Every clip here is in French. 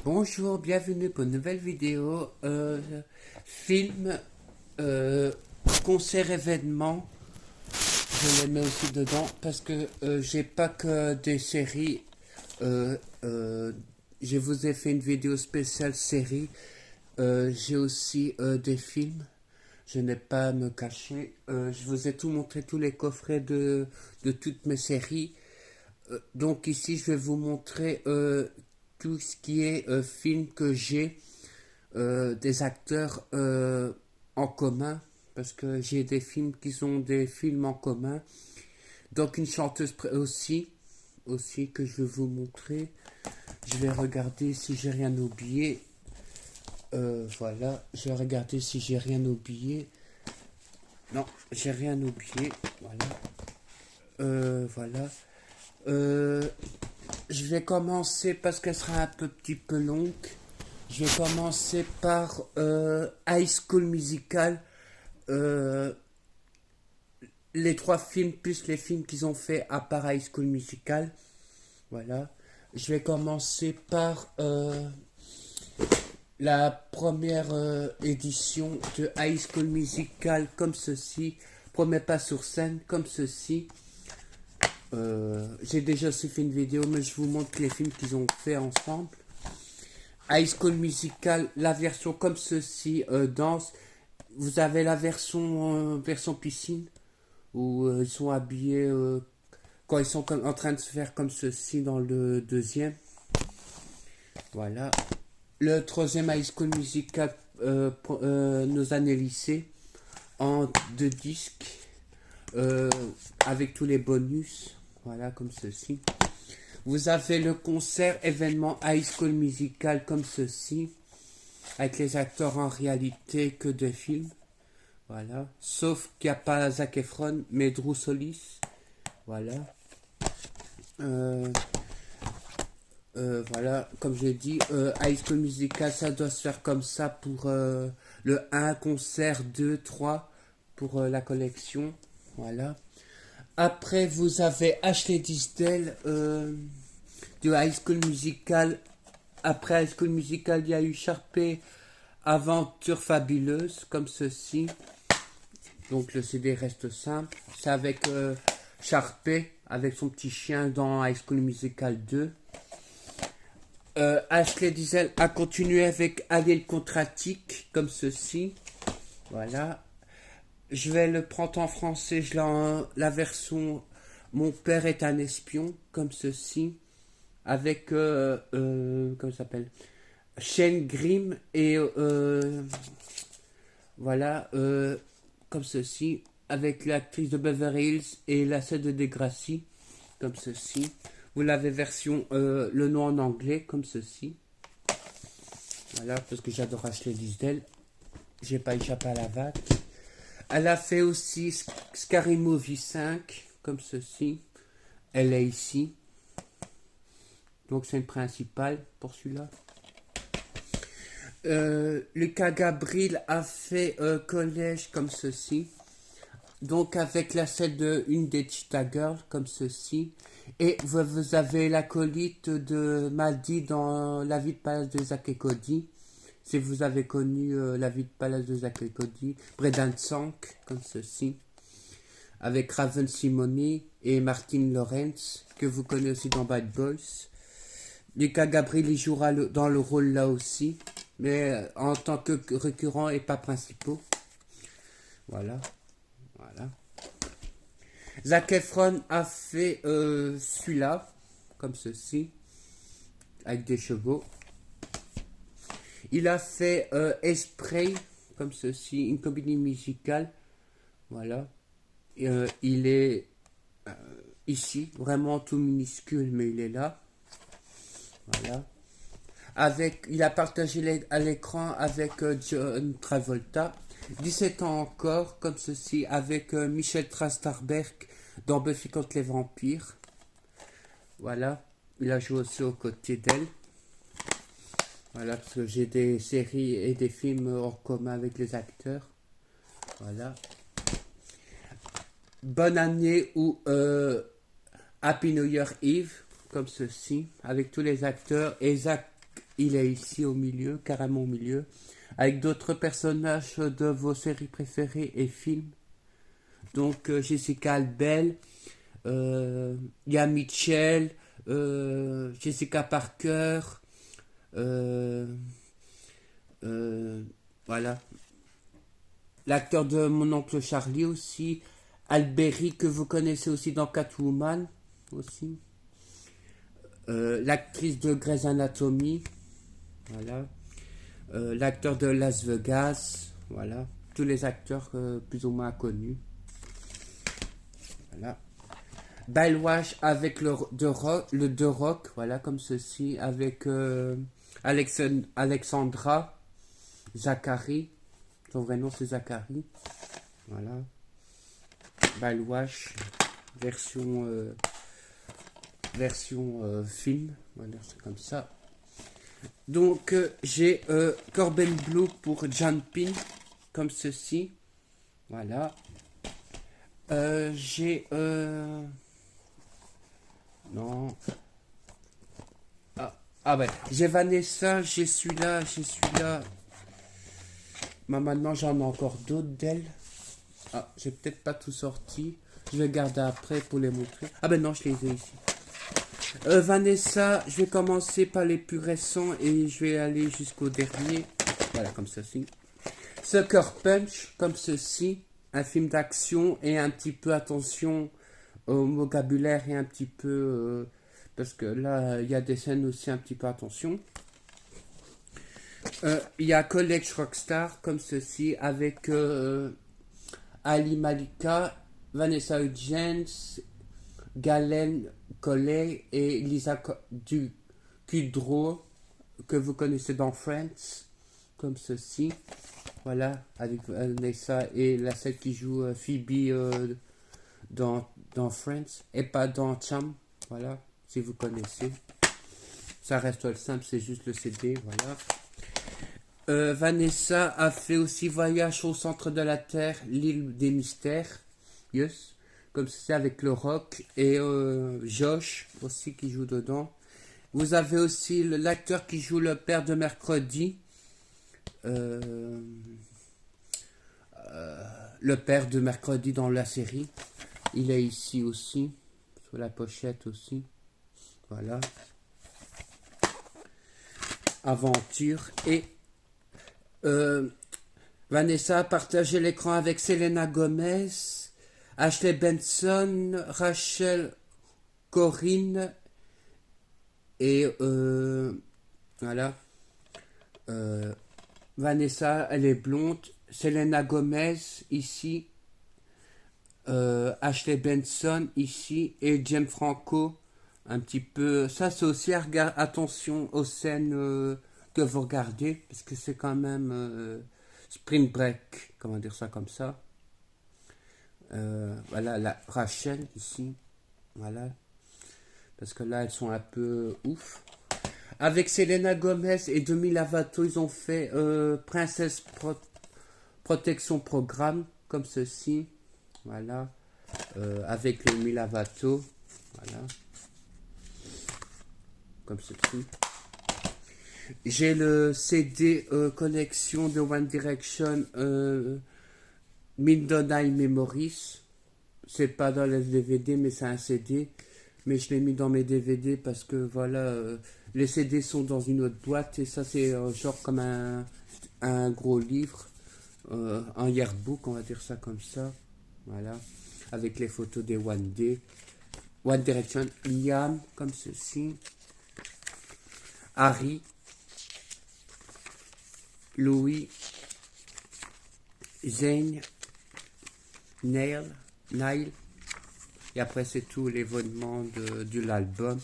Bonjour, bienvenue pour une nouvelle vidéo. Film, concert, événement. Je les mets aussi dedans parce que j'ai pas que des séries. Je vous ai fait une vidéo spéciale série. J'ai aussi des films. Je n'ai pas à me cacher. Je vous ai tout montré, tous les coffrets de toutes mes séries. Donc ici, je vais vous montrer tout ce qui est film que j'ai, des acteurs en commun, parce que j'ai des films qui sont des films en commun. Donc une chanteuse aussi que je vais vous montrer. Je vais regarder si j'ai rien oublié. Voilà, je vais regarder si j'ai rien oublié. Non, j'ai rien oublié. Voilà. Je vais commencer parce qu'elle sera un petit peu longue. Je vais commencer par High School Musical. euh, les trois films plus les films qu'ils ont fait à part High School Musical. Voilà. Je vais commencer par la première édition de High School Musical comme ceci. Premier pas sur scène comme ceci. J'ai déjà aussi fait une vidéo, mais je vous montre les films qu'ils ont fait ensemble. High School Musical, la version comme ceci, danse. Vous avez la version piscine, où ils sont habillés quand ils sont en train de se faire comme ceci dans le deuxième. Voilà. Le troisième High School Musical, nos années lycée, en deux disques, avec tous les bonus. Voilà, comme ceci. Vous avez le concert événement High School Musical comme ceci, avec les acteurs en réalité que de films. Voilà. Sauf qu'il n'y a pas Zac Efron, mais Drew Solis. Voilà. Voilà, comme j'ai dit, High School Musical, ça doit se faire comme ça pour le 1 concert 2, 3 pour la collection. Voilà. Après, vous avez Ashley Tisdale du High School Musical. Après High School Musical, il y a eu Sharpay Aventure Fabuleuse, comme ceci. Donc le CD reste simple. C'est avec Sharpay, avec son petit chien dans High School Musical 2. Ashley Tisdale a continué avec Alien Contratic, comme ceci. Voilà. Je vais le prendre en français, la version Mon père est un espion, comme ceci, avec, comment ça s'appelle, Shane Grimm et, voilà, comme ceci, avec l'actrice de Beverly Hills et la scène de Degrassi, comme ceci. Vous l'avez version, le nom en anglais, comme ceci. Voilà, parce que j'adore Ashley Tisdale. J'ai pas échappé à la vague. Elle a fait aussi Scary Movie 5, comme ceci. Elle est ici. Donc c'est une principale pour celui-là. Lucas Gabriel a fait Collège comme ceci. Donc avec la scène de une des Cheetah Girls comme ceci. Et vous avez l'acolyte de Maddy dans La vie de palace de Zack et Cody. Si vous avez connu La vie de palace de Zack et Cody, Brendan Sank, comme ceci, avec Raven Simone et Martin Lawrence, que vous connaissez aussi dans Bad Boys. Lucas Gabriel y jouera dans le rôle là aussi, mais en tant que récurrent et pas principaux. Voilà. Voilà. Zac Efron a fait celui-là, comme ceci, avec des chevaux. Il a fait Esprit, comme ceci, une comédie musicale. Voilà. Il est ici, vraiment tout minuscule, mais il est là. Voilà. Il a partagé à l'écran avec John Travolta. 17 ans encore, comme ceci, avec Michel Trachtenberg dans Buffy contre les vampires. Voilà. Il a joué aussi aux côtés d'elle. Voilà, parce que j'ai des séries et des films en commun avec les acteurs. Voilà. Bonne année ou Happy New Year Eve, comme ceci, avec tous les acteurs. Et Zac il est ici au milieu, carrément au milieu, avec d'autres personnages de vos séries préférées et films. Donc Jessica Alba, il y a Mitchell, Jessica Parker, euh, voilà. L'acteur de Mon oncle Charlie aussi, Alberi que vous connaissez aussi dans Catwoman aussi. L'actrice de Grey's Anatomy, voilà. L'acteur de Las Vegas, voilà. Tous les acteurs plus ou moins connus. Voilà. Baywatch avec le The Rock, voilà, comme ceci, avec Alexandra Zachary. Son vrai nom c'est Zachary. Voilà. Baywatch, version film, voilà, c'est comme ça. Donc j'ai Corbin Blue pour Jumping, comme ceci. Voilà. J'ai non. Ah ouais, j'ai Vanessa, j'ai celui-là, j'ai celui-là. Mais maintenant j'en ai encore d'autres d'elle. Ah, j'ai peut-être pas tout sorti. Je vais garder après pour les montrer. Ah ben non, je les ai ici. Vanessa, je vais commencer par les plus récents et je vais aller jusqu'au dernier. Voilà, comme ceci. Sucker Punch, comme ceci. Un film d'action et un petit peu attention au vocabulaire et un petit peu... parce que là, il y a des scènes aussi un petit peu attention. Il y a College Rockstar, comme ceci, avec Ali Malika, Vanessa Hudgens, Galen Colley et Lisa Kudrow, que vous connaissez dans Friends, comme ceci. Voilà, avec Vanessa et celle qui joue Phoebe dans Friends, et pas dans Cham, voilà, si vous connaissez. Ça reste le simple, c'est juste le CD, voilà. Vanessa a fait aussi Voyage au centre de la Terre, l'île des mystères, yes, comme c'est avec le rock, et Josh aussi qui joue dedans. Vous avez aussi l'acteur qui joue le père de Mercredi, le père de Mercredi dans la série. Il est ici aussi, sur la pochette aussi, voilà. Aventure et Vanessa a partagé l'écran avec Selena Gomez, Ashley Benson, Rachel Corinne et voilà. Vanessa, elle est blonde. Selena Gomez ici. Ashley Benson ici. Et James Franco. Un petit peu. Ça, c'est aussi attention aux scènes que vous regardez. Parce que c'est quand même Spring Break. Comment dire ça comme ça. Voilà, la Rachel ici. Voilà. Parce que là, elles sont un peu ouf. Avec Selena Gomez et Demi Lovato, ils ont fait Princesse Protection Programme, comme ceci. Voilà. Avec Demi Lovato. Voilà. Comme ceci. J'ai le CD collection de One Direction Midnight Memories. C'est pas dans les DVD, mais c'est un CD. Mais je l'ai mis dans mes DVD parce que voilà, les CD sont dans une autre boîte et ça c'est genre comme un gros livre, un yearbook, on va dire ça comme ça, voilà, avec les photos des One Day, One Direction, Liam, comme ceci, Harry, Louis, Zayn, Nile. Et après, c'est tout l'événement de l'album.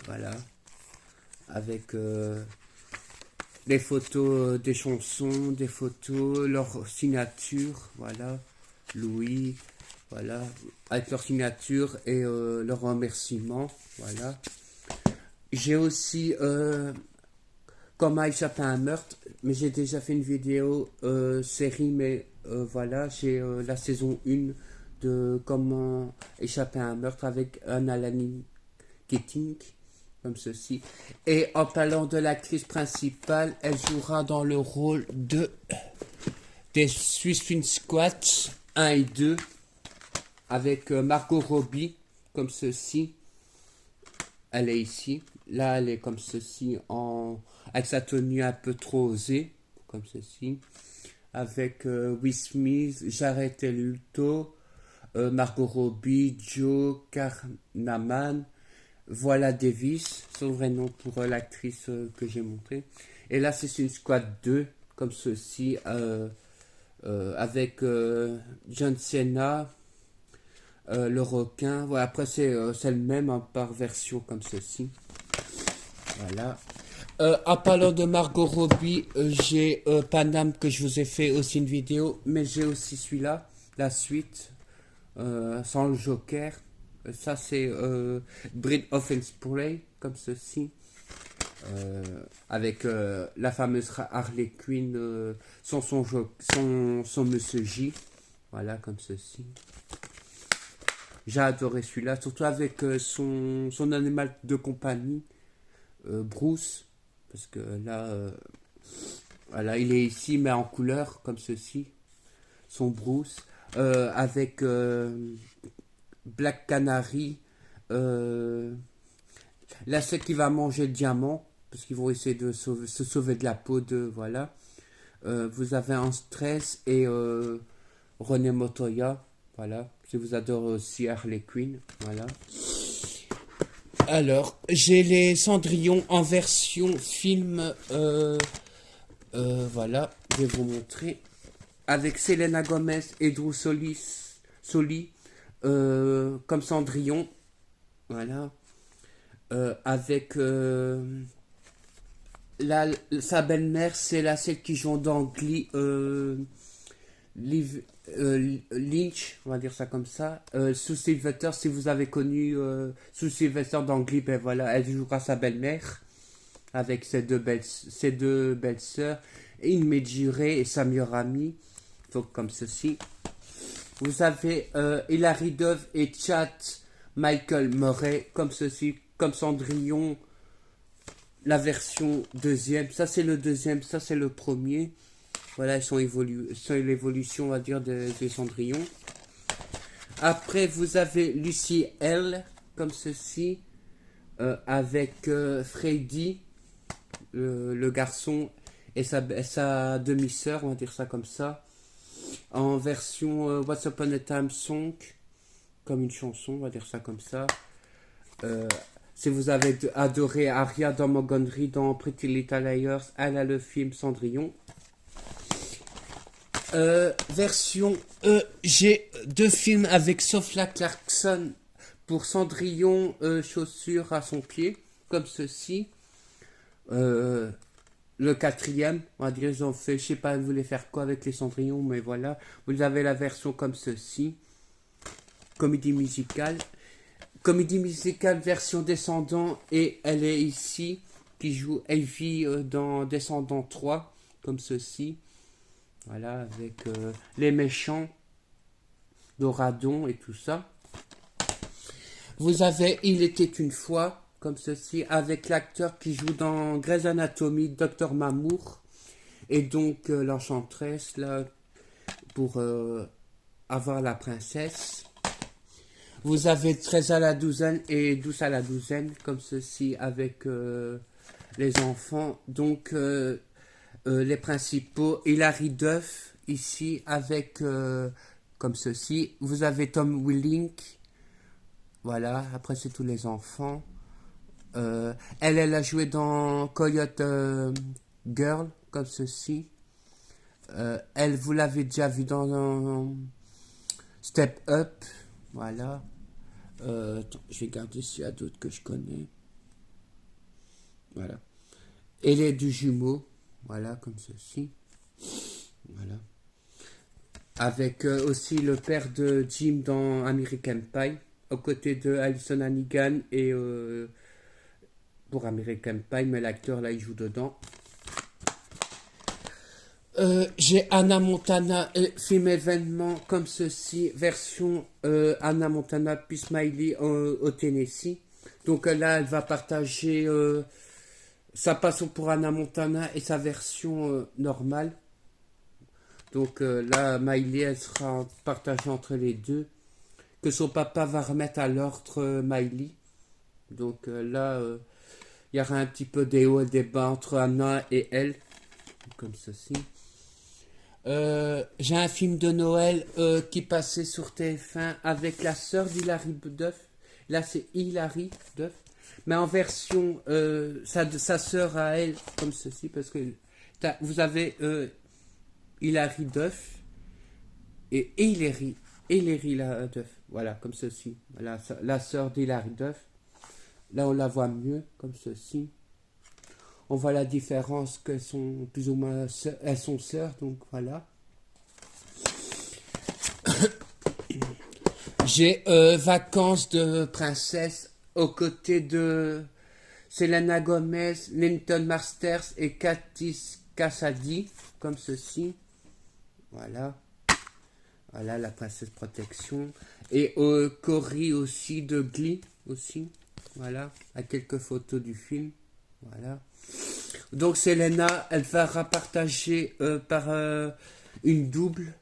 Voilà. Avec des photos des chansons, des photos, leur signature. Voilà. Louis. Voilà. Avec leur signature et leur remerciement. Voilà. J'ai aussi Comment échapper à un meurtre. Mais j'ai déjà fait une vidéo série. Mais voilà. J'ai la saison 1 de Comment échapper à un meurtre avec un Alan Keating, comme ceci. Et en parlant de l'actrice principale, elle jouera dans le rôle de des Suicide Squad 1 et 2 avec Margot Robbie, comme ceci. Elle est ici. Là, elle est comme ceci, avec sa tenue un peu trop osée, comme ceci. Avec Will Smith, Jared Leto, Margot Robbie, Joe Carnahan, Viola Davis, son vrai nom pour l'actrice que j'ai montré. Et là, c'est une Squad 2, comme ceci, avec John Cena, le requin. Voilà, après, c'est le même hein, par version comme ceci. Voilà. En parlant de Margot Robbie, j'ai Panam que je vous ai fait aussi une vidéo, mais j'ai aussi celui-là, la suite, sans le Joker. Ça c'est Breed of Spray, comme ceci, avec la fameuse Harley Quinn, son Monsieur J, voilà, comme ceci. J'ai adoré celui-là, surtout avec son animal de compagnie, Bruce. Parce que là, voilà, il est ici, mais en couleur, comme ceci. Son Bruce. Avec Black Canary. Là, c'est qui va manger le diamant. Parce qu'ils vont essayer de se sauver de la peau de. Voilà. Vous avez un stress et René Montoya. Voilà. Si vous adorez aussi Harley Quinn. Voilà. Alors, j'ai les Cendrillon en version film, voilà, je vais vous montrer, avec Selena Gomez et Drew Soli, comme Cendrillon, voilà, avec sa belle-mère, c'est celle qui joue dans Glee, Lynch, on va dire ça comme ça. Sue Sylvester, si vous avez connu Sue Sylvester dans Glee, ben voilà, elle jouera sa belle-mère avec ses deux belles sœurs, Inme Juré et sa meilleure amie, donc comme ceci. Vous avez Hilary Duff et Chad Michael Murray, comme ceci, comme Cendrillon, la version deuxième. Ça c'est le deuxième, ça c'est le premier. Voilà, c'est l'évolution, on va dire, des Cendrillon. Après, vous avez Lucy L, comme ceci, avec Freddy, le garçon, et sa demi-sœur, on va dire ça comme ça, en version What's Upon a Time Song, comme une chanson, on va dire ça comme ça. Si vous avez adoré Aria dans Montgomery, dans Pretty Little Liars, elle a le film Cendrillon. Version j'ai deux films avec Sofia Clarkson pour Cendrillon, chaussures à son pied, comme ceci. Le quatrième, on va dire, ils ont fait, je sais pas, ils voulaient faire quoi avec les Cendrillons, mais voilà. Vous avez la version comme ceci. Comédie musicale. Comédie musicale version Descendant, et elle est ici, qui joue Evie dans Descendant 3, comme ceci. Voilà, avec les méchants, Doradon et tout ça. Vous avez Il était une fois, comme ceci, avec l'acteur qui joue dans Grey's Anatomy, Dr Mamour, et donc l'enchantresse, là, pour avoir la princesse. Vous avez 13 à la douzaine et 12 à la douzaine, comme ceci, avec les enfants. Donc, les principaux, Hilary Duff, ici, avec, comme ceci. Vous avez Tom Willink, voilà, après c'est tous les enfants. Elle a joué dans Coyote Girl, comme ceci. Elle, vous l'avez déjà vu dans Step Up, voilà. Attends, je vais garder s'il y a d'autres que je connais. Voilà. Elle est du jumeau. Voilà, comme ceci. Voilà. Avec aussi le père de Jim dans American Pie, aux côtés de Alison Hannigan et pour American Pie, mais l'acteur là il joue dedans. J'ai Anna Montana, film événement comme ceci, version Anna Montana puis Smiley au Tennessee. Donc là, elle va partager sa passion pour Hannah Montana et sa version normale. Donc là, Miley, elle sera partagée entre les deux. Que son papa va remettre à l'ordre Miley. Donc là, il y aura un petit peu des hauts et des bas entre Hannah et elle. Comme ceci. J'ai un film de Noël qui passait sur TF1 avec la sœur d'Hilary Duff. Là, c'est Hilary Duff. Mais en version sa sœur à elle, comme ceci, parce que vous avez Hilary Duff et Hilary Duff. Voilà, comme ceci. Voilà, la sœur d'Hilary Duff. Là, on la voit mieux, comme ceci. On voit la différence qu'elles sont plus ou moins elles sont sœurs, donc voilà. J'ai Vacances de princesse aux côtés de Selena Gomez, Linton Masters et Katis Cassidy, comme ceci. Voilà. Voilà la princesse protection. Et Cory aussi de Glee, aussi. Voilà, à quelques photos du film. Voilà. Donc Selena, elle va repartager par une double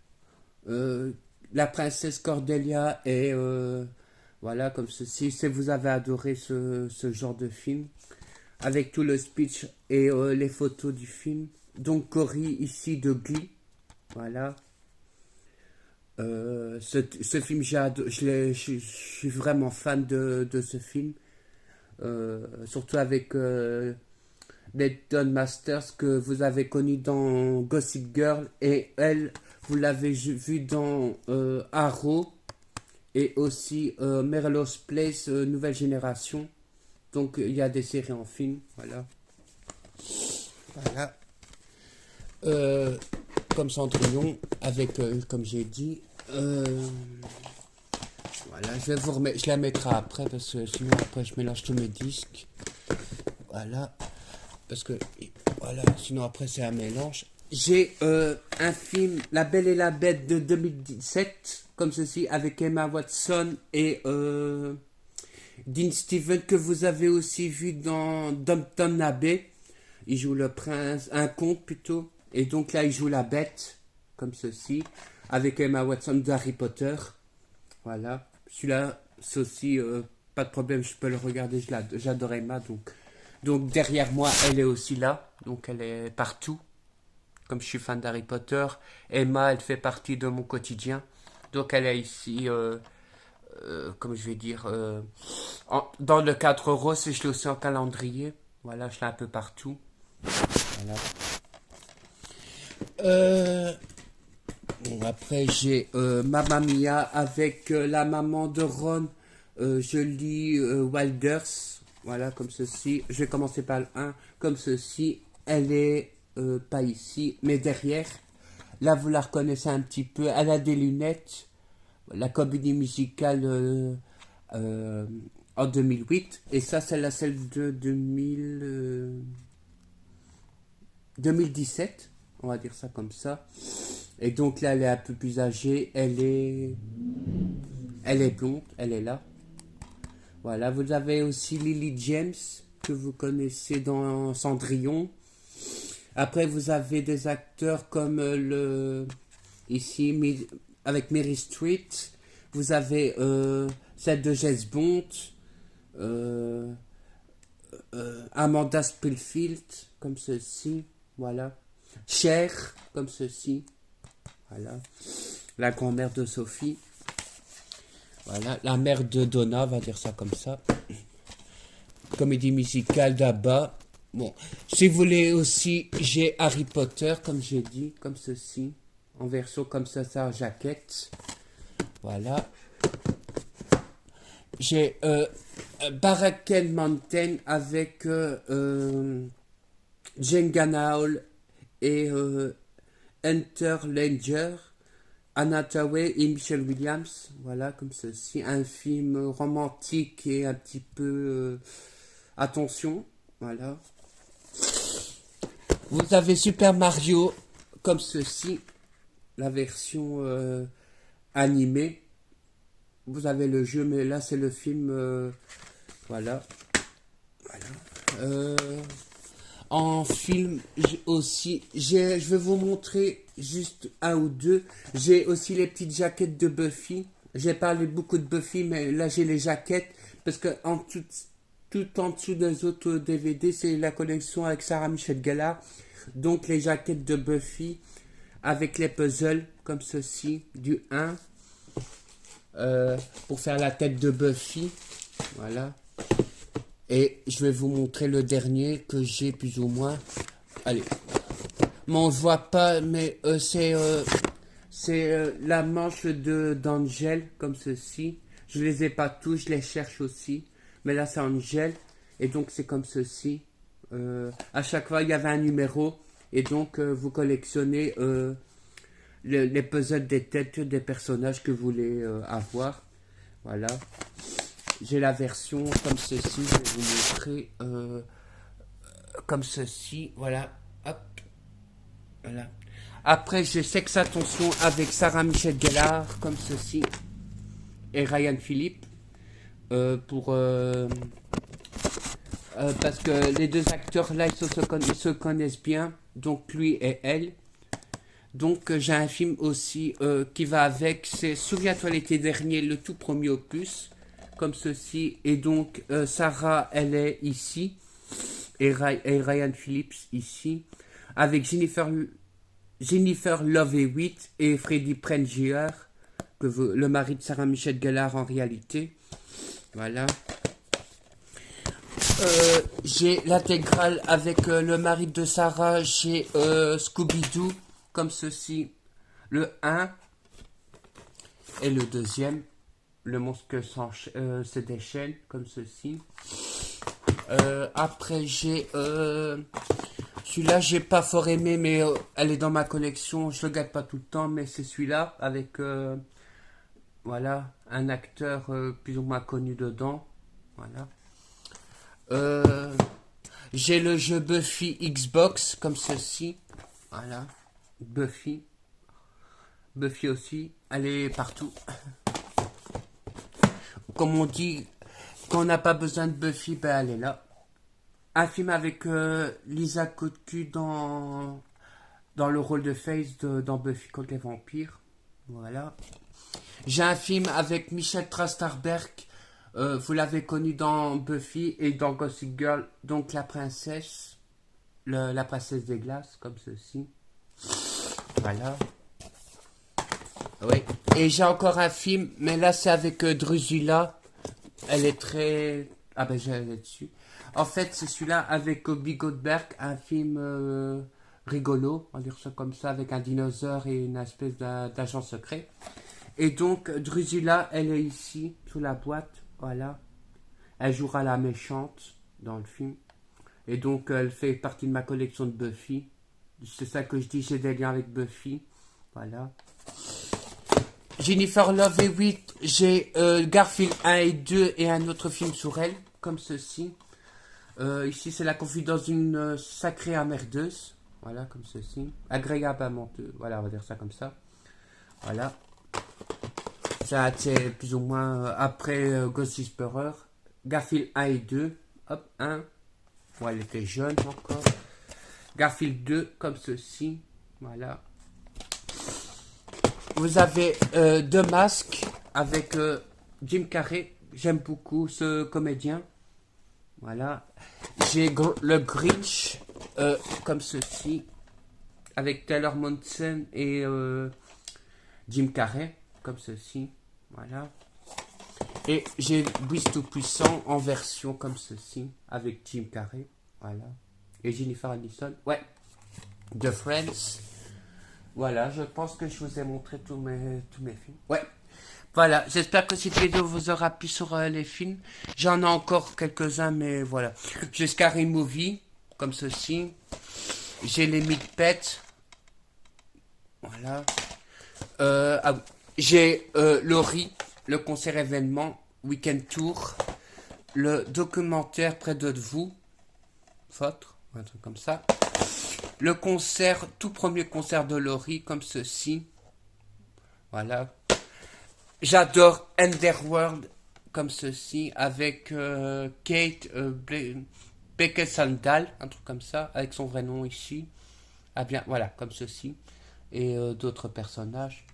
la princesse Cordelia et voilà comme ceci. Si vous avez adoré ce genre de film, avec tout le speech et les photos du film. Donc Cory ici de Glee, voilà. Ce film, je suis vraiment fan de ce film. Surtout avec Leighton Masters que vous avez connu dans Gossip Girl et elle, vous l'avez vu dans Arrow et aussi Melrose Place Nouvelle Génération. Donc il y a des séries en film, voilà. Voilà. Comme Cendrillon, avec, comme j'ai dit, voilà, je la mettrai après parce que sinon après je mélange tous mes disques. Voilà. Parce que, voilà, sinon après c'est un mélange. J'ai un film, La Belle et la Bête de 2017, comme ceci, avec Emma Watson et Dean Stevens, que vous avez aussi vu dans Downton Abbey. Il joue le prince, un comte plutôt. Et donc là, il joue la bête, comme ceci, avec Emma Watson d'Harry Potter. Voilà. Celui-là, c'est aussi, pas de problème, je peux le regarder, j'adore Emma, donc derrière moi, elle est aussi là, donc elle est partout. Comme je suis fan d'Harry Potter, Emma, elle fait partie de mon quotidien. Donc elle est ici, comme je vais dire, dans le cadre rose, et je l'ai aussi en calendrier. Voilà, je l'ai un peu partout. Voilà. Bon, après, j'ai Mamma Mia avec la maman de Ron, Julie Wilders. Voilà, comme ceci. Je vais commencer par le 1. Comme ceci. Elle est pas ici, mais derrière. Là, vous la reconnaissez un petit peu. Elle a des lunettes. La comédie musicale en 2008. Et ça, c'est celle de 2017. On va dire ça comme ça. Et donc là, elle est un peu plus âgée. Elle est blonde. Elle est là. Voilà, vous avez aussi Lily James, que vous connaissez dans Cendrillon. Après, vous avez des acteurs comme ici, avec Mary Street. Vous avez celle de Jess Bond, Amanda Spielfield, comme ceci. Voilà. Cher, comme ceci. Voilà. La grand-mère de Sophie. Voilà, la mère de Donna, on va dire ça comme ça. Comédie musicale d'Abba. Bon, si vous voulez aussi, j'ai Harry Potter, comme j'ai dit, comme ceci. En version comme ça, jaquette. Voilà. J'ai Baraken Mountain avec Jane Ganahl et Enter Langer. Anna Thaoué et Michelle Williams, voilà, comme ceci. Un film romantique et un petit peu attention, voilà. Vous avez Super Mario, comme ceci, la version animée. Vous avez le jeu, mais là c'est le film Voilà. Voilà. En film aussi, je vais vous montrer juste un ou deux. J'ai aussi les petites jaquettes de Buffy. J'ai parlé beaucoup de Buffy, mais là j'ai les jaquettes parce que tout en dessous des autres DVD, c'est la collection avec Sarah Michelle Gellar. Donc les jaquettes de Buffy avec les puzzles comme ceci, du 1 pour faire la tête de Buffy. Voilà. Et je vais vous montrer le dernier que j'ai plus ou moins. Allez. Mais on ne voit pas, mais c'est la manche d'Angel, comme ceci. Je les ai pas tous, je les cherche aussi. Mais là, c'est Angel. Et donc, c'est comme ceci. À chaque fois, il y avait un numéro. Et donc, vous collectionnez les puzzles des têtes des personnages que vous voulez avoir. Voilà. J'ai la version comme ceci, je vais vous montrer comme ceci, voilà, hop, voilà. Après, j'ai Sex Attention avec Sarah Michelle Gellar, comme ceci, et Ryan Phillippe, parce que les deux acteurs là, ils se connaissent bien, donc lui et elle. Donc j'ai un film aussi qui va avec, c'est Souviens-toi l'été dernier, le tout premier opus, comme ceci. Et donc Sarah, elle est ici, et Ryan Phillips ici, avec Jennifer Love Hewitt et Freddie Prinze, le mari de Sarah Michelle Gellar en réalité. Voilà. J'ai l'intégrale avec le mari de Sarah, j'ai Scooby-Doo, comme ceci, le 1 et le deuxième, le monstre se déchaîne, comme ceci. Après j'ai celui-là, j'ai pas fort aimé, mais elle est dans ma collection, je le garde pas tout le temps, mais c'est celui-là avec voilà, un acteur plus ou moins connu dedans. Voilà. J'ai le jeu Buffy Xbox, comme ceci. Voilà. Buffy aussi, elle est partout. Comme on dit, quand on n'a pas besoin de Buffy, ben elle est là. Un film avec Lisa Kudrow dans le rôle de Faith dans Buffy contre les vampires. Voilà. J'ai un film avec Michelle Trachtenberg. Vous l'avez connu dans Buffy et dans Gossip Girl, donc la princesse des glaces, comme ceci. Voilà. Oui. Et j'ai encore un film, mais là c'est avec Drusilla. Elle est très... Ah ben j'allais dessus. En fait, c'est celui-là avec Bobby Goldberg, un film rigolo, on va dire ça comme ça, avec un dinosaure et une espèce d'agent secret. Et donc, Drusilla, elle est ici, sous la boîte, voilà. Elle jouera la méchante dans le film. Et donc, elle fait partie de ma collection de Buffy. C'est ça que je dis, j'ai des liens avec Buffy. Voilà. Jennifer Love Hewitt, j'ai Garfield 1 et 2 et un autre film sur elle, comme ceci. Ici, c'est la confidence d'une sacrée emmerdeuse. Voilà, comme ceci. Agréable à menteuse. Voilà, on va dire ça comme ça. Voilà. Ça, c'est plus ou moins après Ghost Whisperer. Garfield 1 et 2. Hop, 1. Bon, elle était jeune encore. Garfield 2, comme ceci. Voilà. Vous avez deux masques avec Jim Carrey. J'aime beaucoup ce comédien. Voilà. J'ai le Grinch, comme ceci. Avec Taylor Momsen et Jim Carrey, comme ceci. Voilà. Et j'ai Beast Tout-Puissant en version comme ceci, avec Jim Carrey. Voilà. Et Jennifer Aniston. Ouais. The Friends. Voilà, je pense que je vous ai montré tous mes films. Ouais. Voilà, j'espère que cette vidéo vous aura plu sur les films. J'en ai encore quelques-uns, mais voilà. J'ai Scary Movie, comme ceci. J'ai les Meat Pets. Voilà. Ah oui. J'ai Laurie, le concert événement, Weekend Tour, le documentaire Près de vous, votre, un truc comme ça. Le concert, tout premier concert de Laurie, comme ceci. Voilà. J'adore Underworld, comme ceci, avec Kate Beckinsale, un truc comme ça, avec son vrai nom ici. Ah bien, voilà, comme ceci. Et d'autres personnages.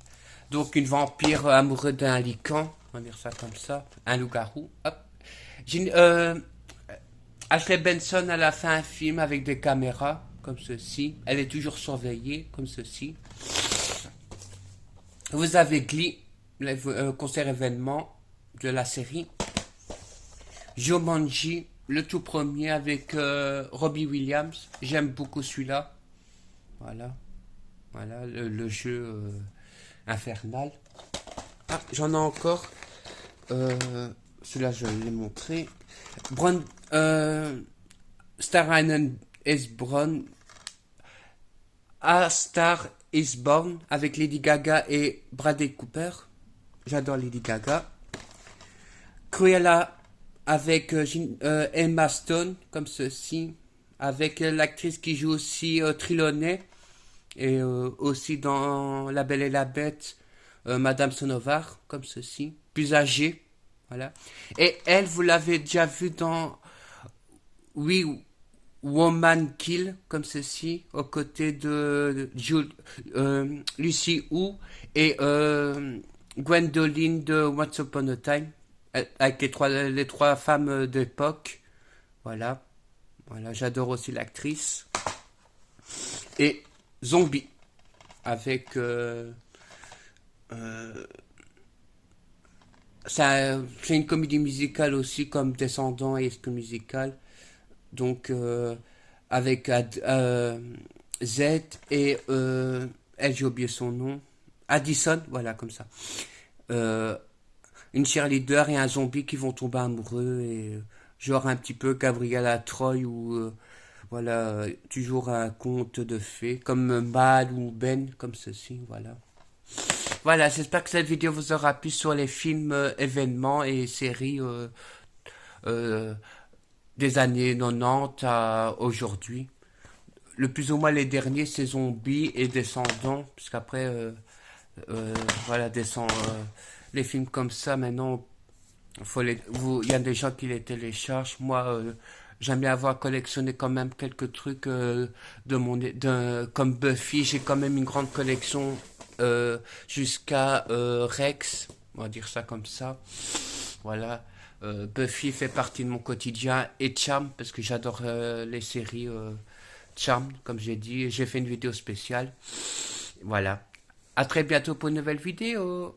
Donc une vampire amoureux d'un lican, on va dire ça comme ça. Un loup-garou. Hop. Ashley Benson, elle a fait un film avec des caméras, comme ceci. Elle est toujours surveillée, comme ceci. Vous avez Glee, le concert événement de la série. Jumanji, le tout premier avec Robbie Williams. J'aime beaucoup celui-là. Voilà. Voilà, le jeu infernal. Ah, j'en ai encore. Celui-là, je l'ai montré. Bron, Star Island is Born. A Star is Born avec Lady Gaga et Bradley Cooper. J'adore Lady Gaga. Cruella avec Emma Stone, comme ceci. Avec l'actrice qui joue aussi Trelawney. Et aussi dans La Belle et la Bête, Madame Sonovar, comme ceci. Plus âgée. Voilà. Et elle, vous l'avez déjà vue dans We Woman Kill, comme ceci, aux côtés de Lucy Hu et Gwendoline de Once Upon a Time, avec les trois femmes d'époque. Voilà. Voilà, j'adore aussi l'actrice. Et Zombie, avec c'est une comédie musicale aussi, comme Descendants et High School Musical. Donc, avec Z et elle, j'ai oublié son nom. Addison, voilà, comme ça. Euh, une cheerleader et un zombie qui vont tomber amoureux. Et genre un petit peu Gabriella Troy ou voilà, toujours un conte de fées, comme Mal ou Ben, comme ceci, voilà. Voilà, j'espère que cette vidéo vous aura plu sur les films, événements et séries euh, des années 90 à aujourd'hui. Le plus ou moins les derniers, c'est Zombies et Descendants, puisqu'après, voilà, les films comme ça, maintenant, il y a des gens qui les téléchargent. Moi, j'aime bien avoir collectionné quand même quelques trucs comme Buffy. J'ai quand même une grande collection jusqu'à Rex, on va dire ça comme ça. Voilà. Buffy fait partie de mon quotidien et Charm, parce que j'adore les séries Charm, comme j'ai dit. J'ai fait une vidéo spéciale. Voilà. À très bientôt pour une nouvelle vidéo.